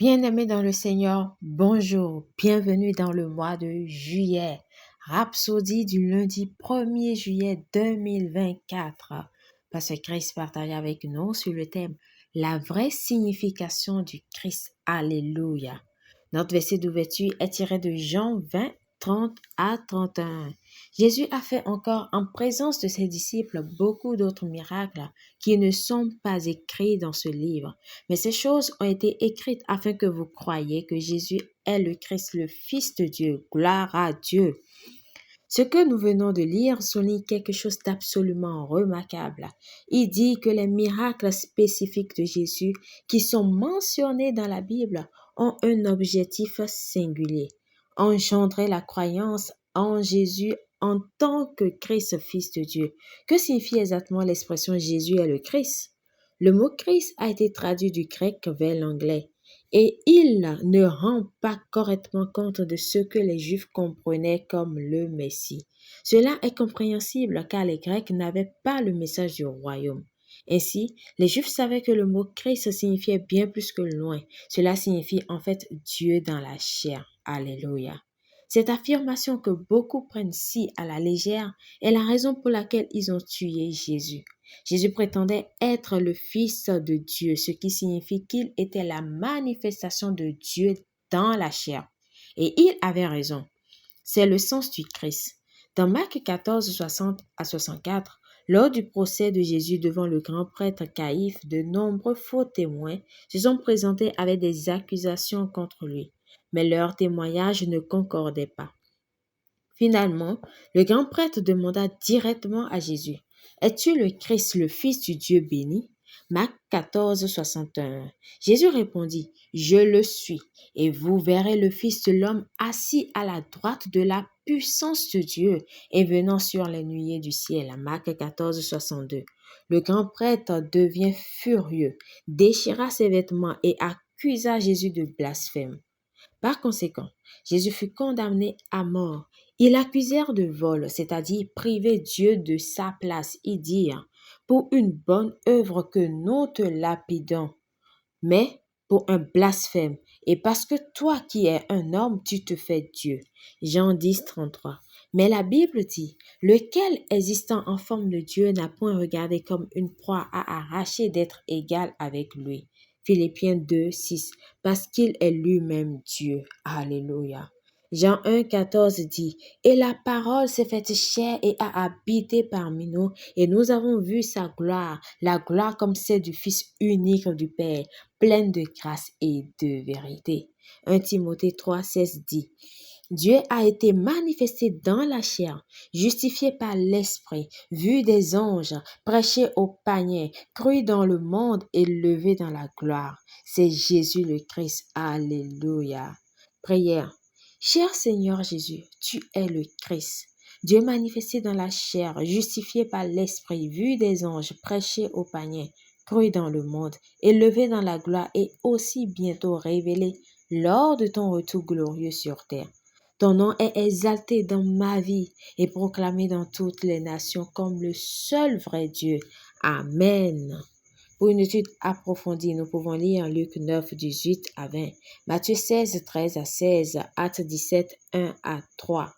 Bien-aimés dans le Seigneur, bonjour, bienvenue dans le mois de juillet. Rhapsodie du lundi 1er juillet 2024. Pasteur Christ partage avec nous sur le thème La vraie signification du Christ. Alléluia. Notre verset d'ouverture est tiré de Jean 20, 30 à 31. Jésus a fait encore en présence de ses disciples beaucoup d'autres miracles qui ne sont pas écrits dans ce livre. Mais ces choses ont été écrites afin que vous croyiez que Jésus est le Christ, le Fils de Dieu. Gloire à Dieu. Ce que nous venons de lire souligne quelque chose d'absolument remarquable. Il dit que les miracles spécifiques de Jésus qui sont mentionnés dans la Bible ont un objectif singulier: engendrer la croyance en Jésus en tant que Christ, Fils de Dieu. Que signifie exactement l'expression Jésus est le Christ? Le mot Christ a été traduit du grec vers l'anglais et il ne rend pas correctement compte de ce que les Juifs comprenaient comme le Messie. Cela est compréhensible car les Grecs n'avaient pas le message du royaume. Ainsi, les Juifs savaient que le mot Christ signifiait bien plus que loin. Cela signifie en fait Dieu dans la chair. Alléluia. Cette affirmation que beaucoup prennent si à la légère est la raison pour laquelle ils ont tué Jésus. Jésus prétendait être le Fils de Dieu, ce qui signifie qu'il était la manifestation de Dieu dans la chair. Et il avait raison. C'est le sens du Christ. Dans Marc 14, 60 à 64, lors du procès de Jésus devant le grand prêtre Caïphe, de nombreux faux témoins se sont présentés avec des accusations contre lui, mais leurs témoignages ne concordaient pas. Finalement, le grand prêtre demanda directement à Jésus: Es-tu le Christ, le Fils du Dieu béni? Marc 14, 61. Jésus répondit: Je le suis, et vous verrez le Fils de l'homme assis à la droite de la puissance de Dieu et venant sur les nuées du ciel. Marc 14, 62. Le grand prêtre devient furieux, déchira ses vêtements et accusa Jésus de blasphème. Par conséquent, Jésus fut condamné à mort. Ils l'accusèrent de vol, c'est-à-dire priver Dieu de sa place, et dire: Pour une bonne œuvre que nous te lapidons, mais pour un blasphème, et parce que toi qui es un homme, tu te fais Dieu. Jean 10, 33. Mais la Bible dit: Lequel, existant en forme de Dieu, n'a point regardé comme une proie à arracher d'être égal avec lui. Philippiens 2, 6. Parce qu'il est lui-même Dieu. Alléluia. Jean 1, 14 dit: Et la parole s'est faite chair et a habité parmi nous, et nous avons vu sa gloire, la gloire comme celle du Fils unique du Père, pleine de grâce et de vérité. 1 Timothée 3, 16 dit: Dieu a été manifesté dans la chair, justifié par l'Esprit, vu des anges, prêché au panier, cru dans le monde et levé dans la gloire. C'est Jésus le Christ. Alléluia. Prière. Cher Seigneur Jésus, tu es le Christ. Dieu manifesté dans la chair, justifié par l'Esprit, vu des anges, prêché au panier, cru dans le monde, élevé dans la gloire et aussi bientôt révélé lors de ton retour glorieux sur terre. Ton nom est exalté dans ma vie et proclamé dans toutes les nations comme le seul vrai Dieu. Amen. Pour une étude approfondie, nous pouvons lire Luc 9, 18 à 20, Matthieu 16, 13 à 16, Actes 17, 1 à 3.